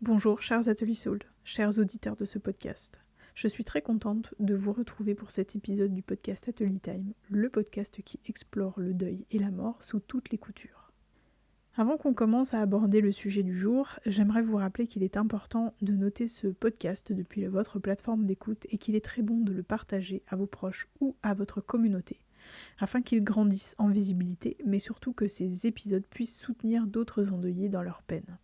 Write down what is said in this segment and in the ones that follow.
Bonjour chers Atelier Soul, chers auditeurs de ce podcast. Je suis très contente de vous retrouver pour cet épisode du podcast Atelier Time, le podcast qui explore le deuil et la mort sous toutes les coutures. Avant qu'on commence à aborder le sujet du jour, j'aimerais vous rappeler qu'il est important de noter ce podcast depuis votre plateforme d'écoute et qu'il est très bon de le partager à vos proches ou à votre communauté, afin qu'il grandisse en visibilité, mais surtout que ces épisodes puissent soutenir d'autres endeuillés dans leur peine.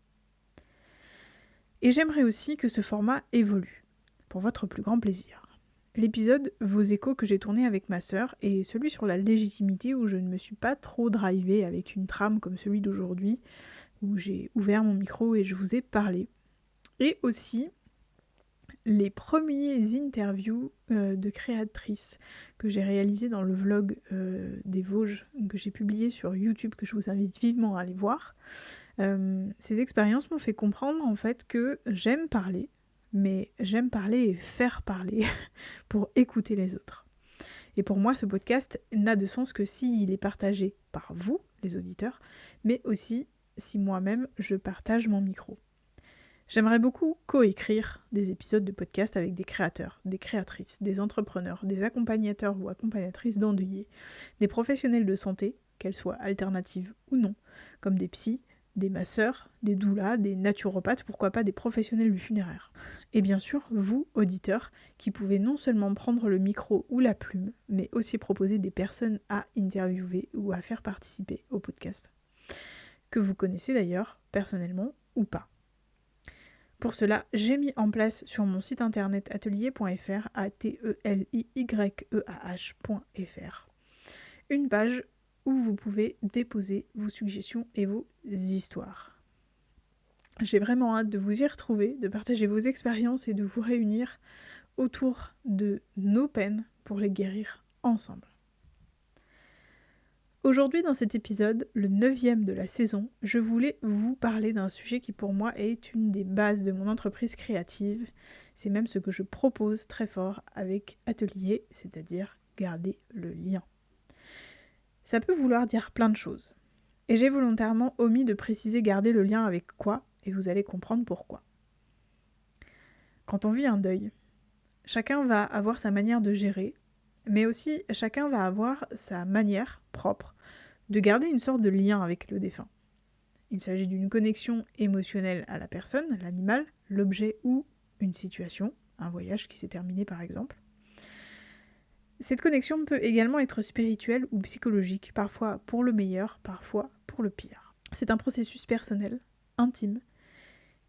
Et j'aimerais aussi que ce format évolue, pour votre plus grand plaisir. L'épisode Vos échos que j'ai tourné avec ma sœur est celui sur la légitimité où je ne me suis pas trop drivée avec une trame comme celui d'aujourd'hui, où j'ai ouvert mon micro et je vous ai parlé. Et aussi les premiers interviews de créatrices que j'ai réalisées dans le vlog des Vosges que j'ai publié sur YouTube, que je vous invite vivement à aller voir. Ces expériences m'ont fait comprendre en fait que j'aime parler, mais j'aime parler et faire parler pour écouter les autres. Et pour moi, ce podcast n'a de sens que s'il est partagé par vous, les auditeurs, mais aussi si moi-même je partage mon micro. J'aimerais beaucoup coécrire des épisodes de podcast avec des créateurs, des créatrices, des entrepreneurs, des accompagnateurs ou accompagnatrices d'endeuillés, des professionnels de santé, qu'elles soient alternatives ou non, comme des psys, des masseurs, des doulas, des naturopathes, pourquoi pas des professionnels du funéraire. Et bien sûr, vous, auditeurs, qui pouvez non seulement prendre le micro ou la plume, mais aussi proposer des personnes à interviewer ou à faire participer au podcast. Que vous connaissez d'ailleurs, personnellement ou pas. Pour cela, j'ai mis en place sur mon site internet atelier.fr, ateliyeah.fr, une page où vous pouvez déposer vos suggestions et vos histoires. J'ai vraiment hâte de vous y retrouver, de partager vos expériences et de vous réunir autour de nos peines pour les guérir ensemble. Aujourd'hui, dans cet épisode, le 9e de la saison, je voulais vous parler d'un sujet qui pour moi est une des bases de mon entreprise créative. C'est même ce que je propose très fort avec Atelier, c'est-à-dire garder le lien. Ça peut vouloir dire plein de choses. Et j'ai volontairement omis de préciser garder le lien avec quoi, et vous allez comprendre pourquoi. Quand on vit un deuil, chacun va avoir sa manière de gérer, mais aussi chacun va avoir sa manière propre de garder une sorte de lien avec le défunt. Il s'agit d'une connexion émotionnelle à la personne, l'animal, l'objet ou une situation, un voyage qui s'est terminé par exemple. Cette connexion peut également être spirituelle ou psychologique, parfois pour le meilleur, parfois pour le pire. C'est un processus personnel, intime,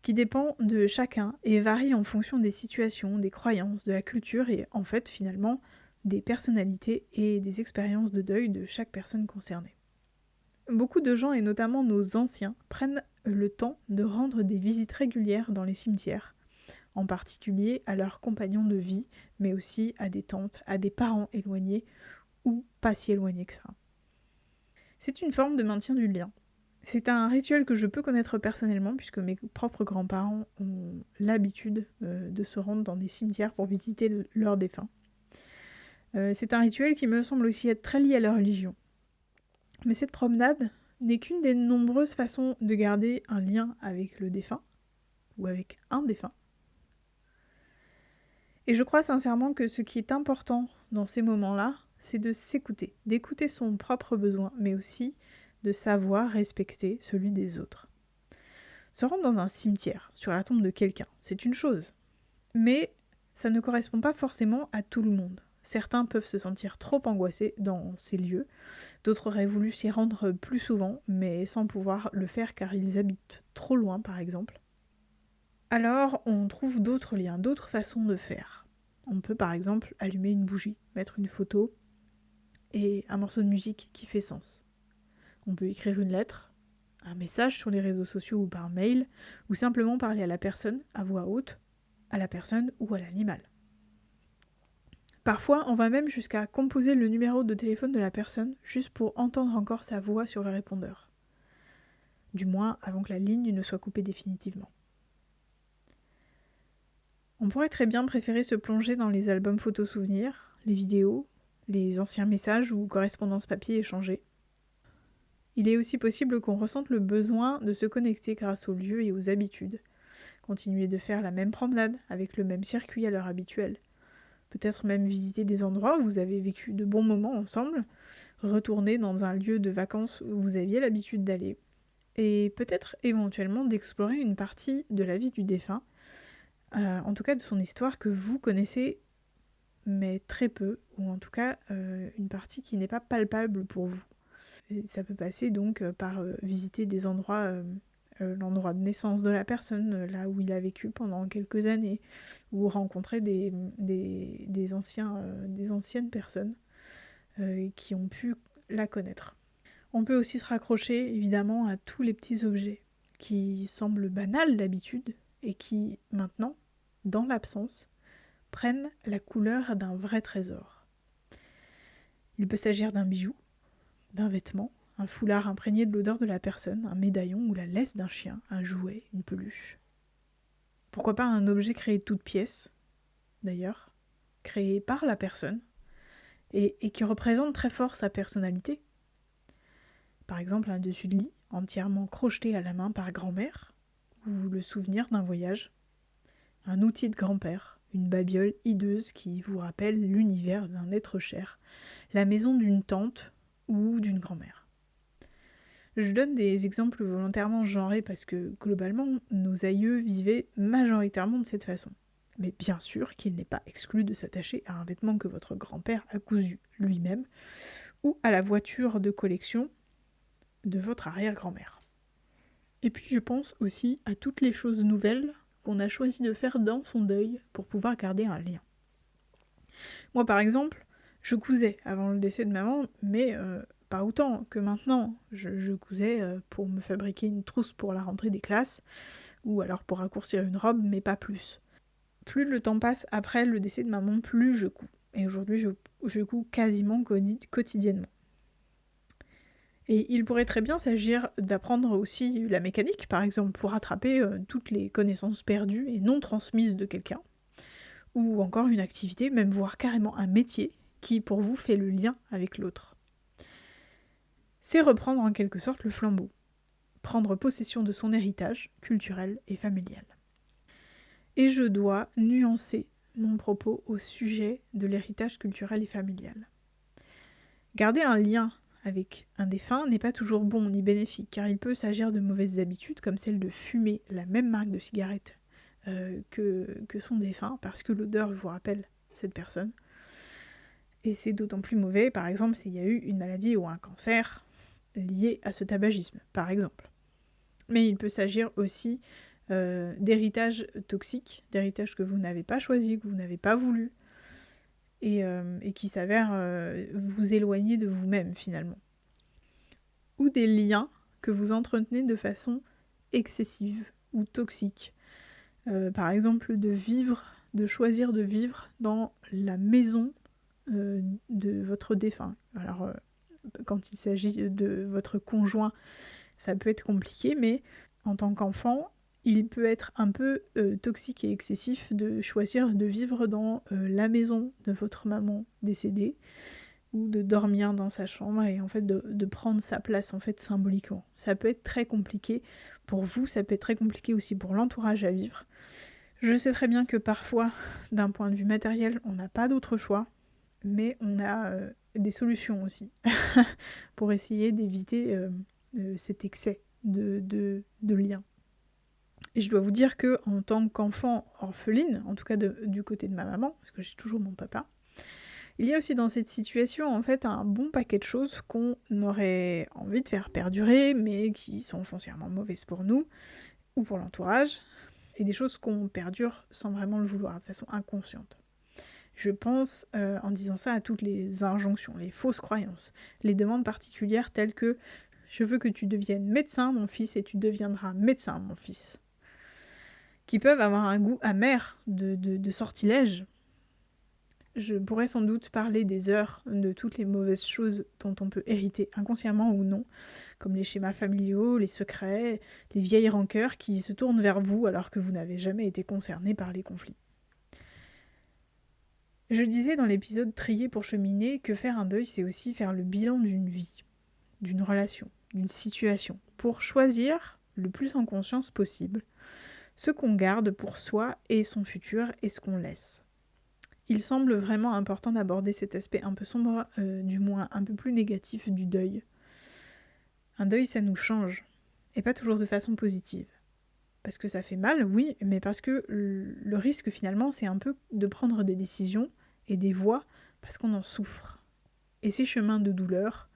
qui dépend de chacun et varie en fonction des situations, des croyances, de la culture et en fait finalement des personnalités et des expériences de deuil de chaque personne concernée. Beaucoup de gens, et notamment nos anciens, prennent le temps de rendre des visites régulières dans les cimetières, en particulier à leurs compagnons de vie, mais aussi à des tantes, à des parents éloignés ou pas si éloignés que ça. C'est une forme de maintien du lien. C'est un rituel que je peux connaître personnellement, puisque mes propres grands-parents ont l'habitude de se rendre dans des cimetières pour visiter leurs défunts. C'est un rituel qui me semble aussi être très lié à leur religion. Mais cette promenade n'est qu'une des nombreuses façons de garder un lien avec le défunt, ou avec un défunt. Et je crois sincèrement que ce qui est important dans ces moments-là, c'est de s'écouter, d'écouter son propre besoin, mais aussi de savoir respecter celui des autres. Se rendre dans un cimetière, sur la tombe de quelqu'un, c'est une chose. Mais ça ne correspond pas forcément à tout le monde. Certains peuvent se sentir trop angoissés dans ces lieux, d'autres auraient voulu s'y rendre plus souvent, mais sans pouvoir le faire car ils habitent trop loin par exemple. Alors on trouve d'autres liens, d'autres façons de faire. On peut par exemple allumer une bougie, mettre une photo et un morceau de musique qui fait sens. On peut écrire une lettre, un message sur les réseaux sociaux ou par mail, ou simplement parler à la personne à voix haute, à la personne ou à l'animal. Parfois, on va même jusqu'à composer le numéro de téléphone de la personne juste pour entendre encore sa voix sur le répondeur. Du moins avant que la ligne ne soit coupée définitivement. On pourrait très bien préférer se plonger dans les albums photos souvenirs, les vidéos, les anciens messages ou correspondances papier échangées. Il est aussi possible qu'on ressente le besoin de se connecter grâce aux lieux et aux habitudes, continuer de faire la même promenade avec le même circuit à l'heure habituelle. Peut-être même visiter des endroits où vous avez vécu de bons moments ensemble, retourner dans un lieu de vacances où vous aviez l'habitude d'aller, et peut-être éventuellement d'explorer une partie de la vie du défunt, en tout cas de son histoire que vous connaissez mais très peu, ou en tout cas une partie qui n'est pas palpable pour vous. Et ça peut passer donc par visiter des endroits, l'endroit de naissance de la personne, là où il a vécu pendant quelques années, ou rencontrer des anciennes personnes qui ont pu la connaître. On peut aussi se raccrocher évidemment à tous les petits objets qui semblent banals d'habitude et qui, maintenant, dans l'absence, prennent la couleur d'un vrai trésor. Il peut s'agir d'un bijou, d'un vêtement, un foulard imprégné de l'odeur de la personne, un médaillon ou la laisse d'un chien, un jouet, une peluche. Pourquoi pas un objet créé de toutes pièces, d'ailleurs, créé par la personne, et qui représente très fort sa personnalité. Par exemple, un dessus de lit, entièrement crocheté à la main par grand-mère, ou le souvenir d'un voyage. Un outil de grand-père, une babiole hideuse qui vous rappelle l'univers d'un être cher, la maison d'une tante ou d'une grand-mère. Je donne des exemples volontairement genrés parce que, globalement, nos aïeux vivaient majoritairement de cette façon. Mais bien sûr qu'il n'est pas exclu de s'attacher à un vêtement que votre grand-père a cousu lui-même, ou à la voiture de collection de votre arrière-grand-mère. Et puis je pense aussi à toutes les choses nouvelles qu'on a choisi de faire dans son deuil pour pouvoir garder un lien. Moi par exemple, je cousais avant le décès de maman, mais pas autant que maintenant. Je cousais pour me fabriquer une trousse pour la rentrée des classes, ou alors pour raccourcir une robe, mais pas plus. Plus le temps passe après le décès de maman, plus je couds. Et aujourd'hui, je couds quasiment quotidiennement. Et il pourrait très bien s'agir d'apprendre aussi la mécanique, par exemple, pour rattraper toutes les connaissances perdues et non transmises de quelqu'un. Ou encore une activité, même voire carrément un métier, qui pour vous fait le lien avec l'autre. C'est reprendre en quelque sorte le flambeau, prendre possession de son héritage culturel et familial. Et je dois nuancer mon propos au sujet de l'héritage culturel et familial. Garder un lien avec un défunt n'est pas toujours bon ni bénéfique, car il peut s'agir de mauvaises habitudes comme celle de fumer la même marque de cigarette que son défunt, parce que l'odeur vous rappelle cette personne. Et c'est d'autant plus mauvais, par exemple, s'il y a eu une maladie ou un cancer lié à ce tabagisme, par exemple. Mais il peut s'agir aussi d'héritage toxique, d'héritage que vous n'avez pas choisi, que vous n'avez pas voulu, et qui s'avère vous éloigner de vous-même finalement. Ou des liens que vous entretenez de façon excessive ou toxique. Par exemple, de choisir de vivre dans la maison de votre défunt. Alors, quand il s'agit de votre conjoint, ça peut être compliqué, mais en tant qu'enfant, il peut être un peu toxique et excessif de choisir de vivre dans la maison de votre maman décédée, ou de dormir dans sa chambre et en fait de prendre sa place en fait symboliquement. Ça peut être très compliqué pour vous, ça peut être très compliqué aussi pour l'entourage à vivre. Je sais très bien que parfois, d'un point de vue matériel, on n'a pas d'autre choix, mais on a des solutions aussi pour essayer d'éviter cet excès de lien. Et je dois vous dire que en tant qu'enfant orpheline, en tout cas du côté de ma maman, parce que j'ai toujours mon papa, il y a aussi dans cette situation en fait un bon paquet de choses qu'on aurait envie de faire perdurer, mais qui sont foncièrement mauvaises pour nous ou pour l'entourage, et des choses qu'on perdure sans vraiment le vouloir, de façon inconsciente. Je pense en disant ça à toutes les injonctions, les fausses croyances, les demandes particulières telles que « je veux que tu deviennes médecin mon fils et tu deviendras médecin mon fils », qui peuvent avoir un goût amer de sortilège. Je pourrais sans doute parler des heures de toutes les mauvaises choses dont on peut hériter inconsciemment ou non, comme les schémas familiaux, les secrets, les vieilles rancœurs qui se tournent vers vous alors que vous n'avez jamais été concerné par les conflits. Je disais dans l'épisode Trier pour cheminer que faire un deuil, c'est aussi faire le bilan d'une vie, d'une relation, d'une situation, pour choisir le plus en conscience possible ce qu'on garde pour soi et son futur et ce qu'on laisse. Il semble vraiment important d'aborder cet aspect un peu sombre, du moins un peu plus négatif du deuil. Un deuil, ça nous change, et pas toujours de façon positive. Parce que ça fait mal, oui, mais parce que le risque finalement, c'est un peu de prendre des décisions et des voies parce qu'on en souffre. Et ces chemins de douleur,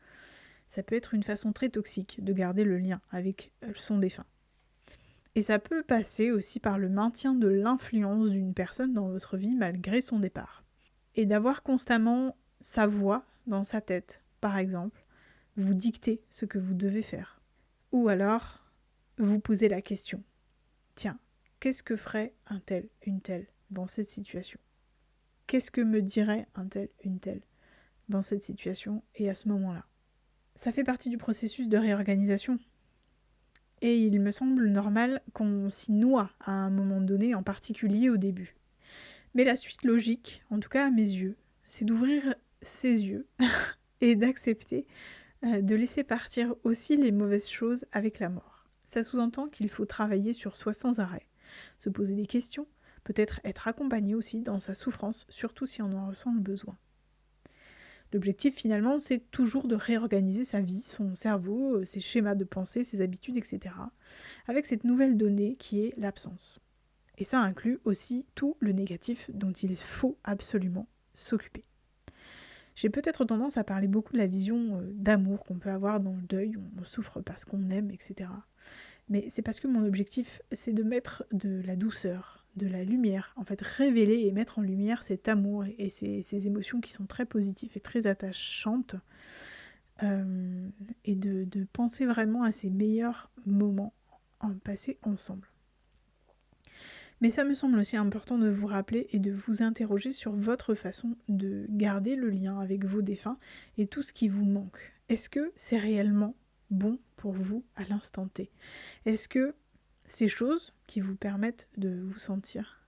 ça peut être une façon très toxique de garder le lien avec son défunt. Et ça peut passer aussi par le maintien de l'influence d'une personne dans votre vie malgré son départ. Et d'avoir constamment sa voix dans sa tête, par exemple, vous dicter ce que vous devez faire. Ou alors, vous posez la question. Tiens, qu'est-ce que ferait un tel, une telle dans cette situation? Qu'est-ce que me dirait un tel, une telle dans cette situation et à ce moment-là? Ça fait partie du processus de réorganisation. Et il me semble normal qu'on s'y noie à un moment donné, en particulier au début. Mais la suite logique, en tout cas à mes yeux, c'est d'ouvrir ses yeux et d'accepter de laisser partir aussi les mauvaises choses avec la mort. Ça sous-entend qu'il faut travailler sur soi sans arrêt, se poser des questions, peut-être être accompagné aussi dans sa souffrance, surtout si on en ressent le besoin. L'objectif finalement, c'est toujours de réorganiser sa vie, son cerveau, ses schémas de pensée, ses habitudes, etc. avec cette nouvelle donnée qui est l'absence. Et ça inclut aussi tout le négatif dont il faut absolument s'occuper. J'ai peut-être tendance à parler beaucoup de la vision d'amour qu'on peut avoir dans le deuil, on souffre parce qu'on aime, etc. Mais c'est parce que mon objectif, c'est de mettre de la douceur, de la lumière, en fait révéler et mettre en lumière cet amour et ces émotions qui sont très positives et très attachantes, et de penser vraiment à ces meilleurs moments passés ensemble. Mais ça me semble aussi important de vous rappeler et de vous interroger sur votre façon de garder le lien avec vos défunts et tout ce qui vous manque. Est-ce que c'est réellement bon pour vous à l'instant T? Est-ce que ces choses qui vous permettent de vous sentir,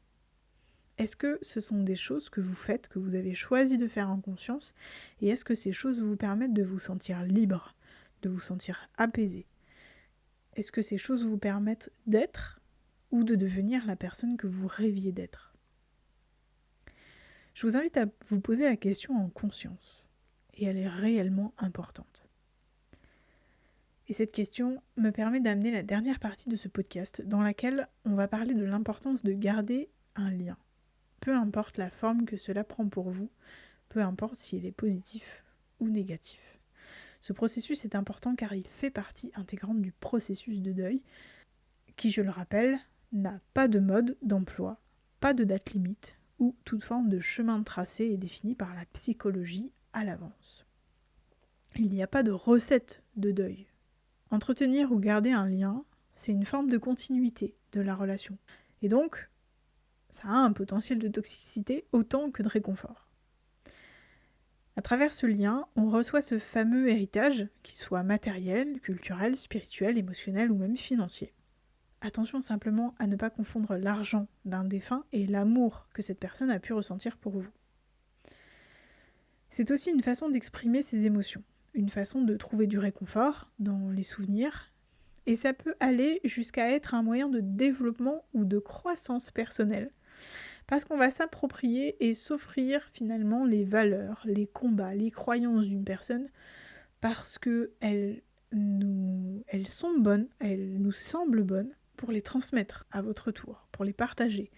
est-ce que ce sont des choses que vous faites, que vous avez choisi de faire en conscience? Et est-ce que ces choses vous permettent de vous sentir libre, de vous sentir apaisé? Est-ce que ces choses vous permettent d'être ou de devenir la personne que vous rêviez d'être? Je vous invite à vous poser la question en conscience, et elle est réellement importante. Et cette question me permet d'amener la dernière partie de ce podcast, dans laquelle on va parler de l'importance de garder un lien. Peu importe la forme que cela prend pour vous, peu importe s'il est positif ou négatif. Ce processus est important car il fait partie intégrante du processus de deuil, qui, je le rappelle, n'a pas de mode d'emploi, pas de date limite, ou toute forme de chemin tracé est défini par la psychologie à l'avance. Il n'y a pas de recette de deuil. Entretenir ou garder un lien, c'est une forme de continuité de la relation. Et donc, ça a un potentiel de toxicité autant que de réconfort. À travers ce lien, on reçoit ce fameux héritage, qu'il soit matériel, culturel, spirituel, émotionnel ou même financier. Attention simplement à ne pas confondre l'argent d'un défunt et l'amour que cette personne a pu ressentir pour vous. C'est aussi une façon d'exprimer ses émotions, une façon de trouver du réconfort dans les souvenirs, et ça peut aller jusqu'à être un moyen de développement ou de croissance personnelle, parce qu'on va s'approprier et s'offrir finalement les valeurs, les combats, les croyances d'une personne, parce qu'elles sont bonnes, elles nous semblent bonnes, pour les transmettre à votre tour, pour les partager,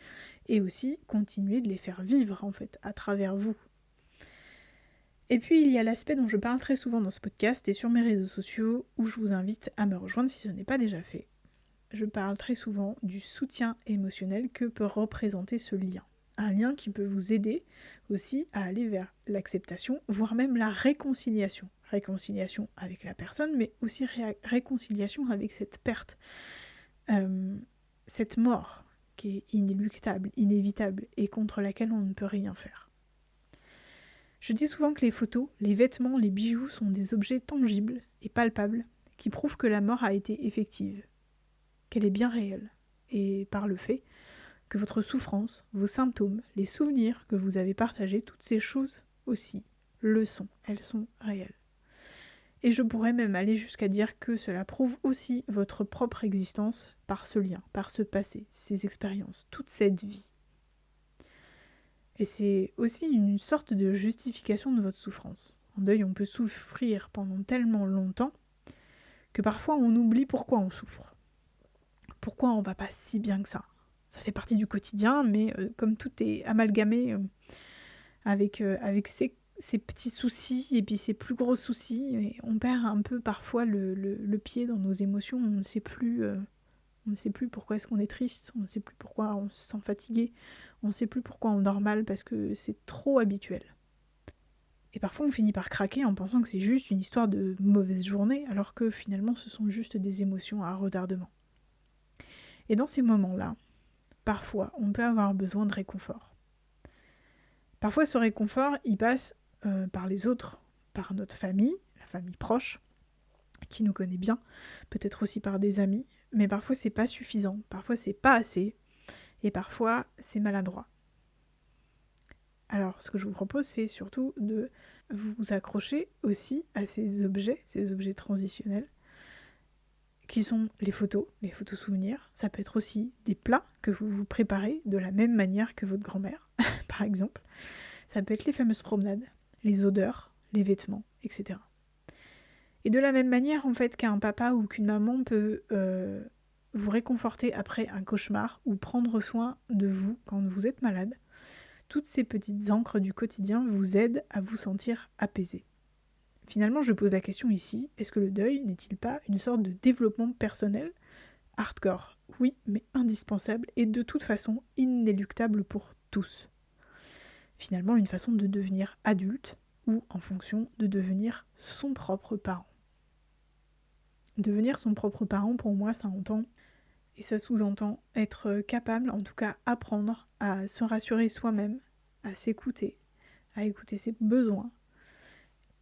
et aussi continuer de les faire vivre en fait à travers vous. Et puis il y a l'aspect dont je parle très souvent dans ce podcast et sur mes réseaux sociaux, où je vous invite à me rejoindre si ce n'est pas déjà fait. Je parle très souvent du soutien émotionnel que peut représenter ce lien. Un lien qui peut vous aider aussi à aller vers l'acceptation, voire même la réconciliation. Réconciliation avec la personne, mais aussi réconciliation avec cette perte. Cette mort qui est inéluctable, inévitable et contre laquelle on ne peut rien faire. Je dis souvent que les photos, les vêtements, les bijoux sont des objets tangibles et palpables qui prouvent que la mort a été effective, qu'elle est bien réelle, et par le fait que votre souffrance, vos symptômes, les souvenirs que vous avez partagés, toutes ces choses aussi le sont, elles sont réelles. Et je pourrais même aller jusqu'à dire que cela prouve aussi votre propre existence par ce lien, par ce passé, ces expériences, toute cette vie. Et c'est aussi une sorte de justification de votre souffrance. En deuil, on peut souffrir pendant tellement longtemps que parfois on oublie pourquoi on souffre. Pourquoi on va pas si bien que ça. Ça fait partie du quotidien, mais comme tout est amalgamé avec ces petits soucis et puis ces plus gros soucis, et on perd un peu parfois le pied dans nos émotions, on ne sait plus pourquoi est-ce qu'on est triste, on ne sait plus pourquoi on se sent fatigué, on ne sait plus pourquoi on dort mal parce que c'est trop habituel. Et parfois on finit par craquer en pensant que c'est juste une histoire de mauvaise journée, alors que finalement ce sont juste des émotions à retardement. Et dans ces moments-là, parfois on peut avoir besoin de réconfort. Parfois ce réconfort, il passe par les autres, par notre famille, la famille proche, qui nous connaît bien, peut-être aussi par des amis, mais parfois c'est pas suffisant, parfois c'est pas assez, et parfois c'est maladroit. Alors ce que je vous propose, c'est surtout de vous accrocher aussi à ces objets transitionnels, qui sont les photos souvenirs. Ça peut être aussi des plats que vous vous préparez de la même manière que votre grand-mère, par exemple. Ça peut être les fameuses promenades, les odeurs, les vêtements, etc. Et de la même manière, en fait, qu'un papa ou qu'une maman peut vous réconforter après un cauchemar ou prendre soin de vous quand vous êtes malade, toutes ces petites ancres du quotidien vous aident à vous sentir apaisé. Finalement, je pose la question ici, est-ce que le deuil n'est-il pas une sorte de développement personnel hardcore? Oui, mais indispensable et de toute façon inéluctable pour tous. Finalement, une façon de devenir adulte ou en fonction de devenir son propre parent. Devenir son propre parent, pour moi, ça entend et ça sous-entend être capable, en tout cas apprendre à se rassurer soi-même, à s'écouter, à écouter ses besoins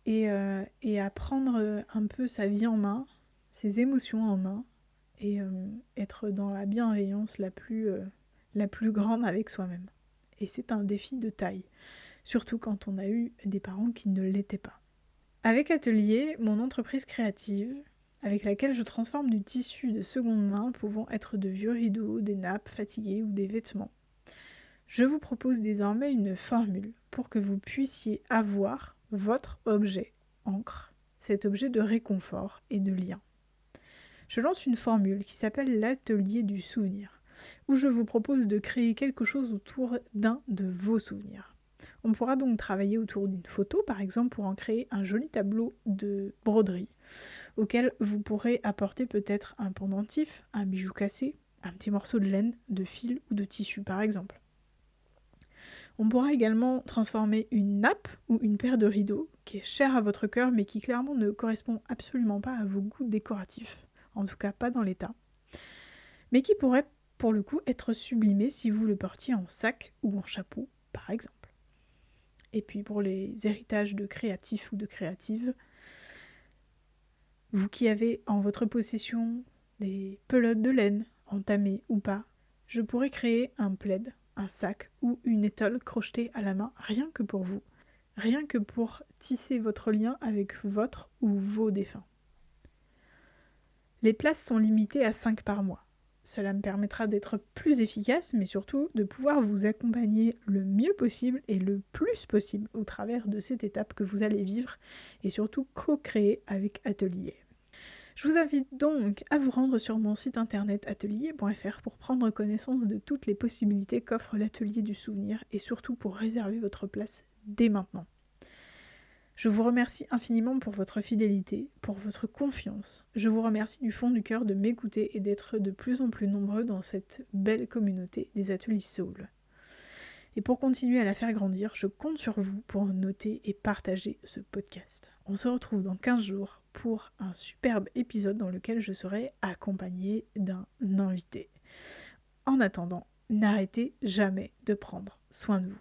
et à prendre un peu sa vie en main, ses émotions en main et être dans la bienveillance la plus grande avec soi-même. Et c'est un défi de taille, surtout quand on a eu des parents qui ne l'étaient pas. Avec Atelier, mon entreprise créative, avec laquelle je transforme du tissu de seconde main pouvant être de vieux rideaux, des nappes fatiguées ou des vêtements, je vous propose désormais une formule pour que vous puissiez avoir votre objet encre, cet objet de réconfort et de lien. Je lance une formule qui s'appelle l'atelier du souvenir, où je vous propose de créer quelque chose autour d'un de vos souvenirs. On pourra donc travailler autour d'une photo, par exemple, pour en créer un joli tableau de broderie, auquel vous pourrez apporter peut-être un pendentif, un bijou cassé, un petit morceau de laine, de fil ou de tissu, par exemple. On pourra également transformer une nappe ou une paire de rideaux, qui est chère à votre cœur, mais qui clairement ne correspond absolument pas à vos goûts décoratifs, en tout cas pas dans l'état, mais qui pourrait pour le coup être sublimé si vous le portiez en sac ou en chapeau, par exemple. Et puis pour les héritages de créatifs ou de créatives, vous qui avez en votre possession des pelotes de laine, entamées ou pas, je pourrais créer un plaid, un sac ou une étole crochetée à la main, rien que pour vous, rien que pour tisser votre lien avec votre ou vos défunts. Les places sont limitées à 5 par mois. Cela me permettra d'être plus efficace, mais surtout de pouvoir vous accompagner le mieux possible et le plus possible au travers de cette étape que vous allez vivre et surtout co-créer avec Atelier. Je vous invite donc à vous rendre sur mon site internet atelier.fr pour prendre connaissance de toutes les possibilités qu'offre l'atelier du souvenir et surtout pour réserver votre place dès maintenant. Je vous remercie infiniment pour votre fidélité, pour votre confiance. Je vous remercie du fond du cœur de m'écouter et d'être de plus en plus nombreux dans cette belle communauté des ateliers Soul. Et pour continuer à la faire grandir, je compte sur vous pour noter et partager ce podcast. On se retrouve dans 15 jours pour un superbe épisode dans lequel je serai accompagnée d'un invité. En attendant, n'arrêtez jamais de prendre soin de vous.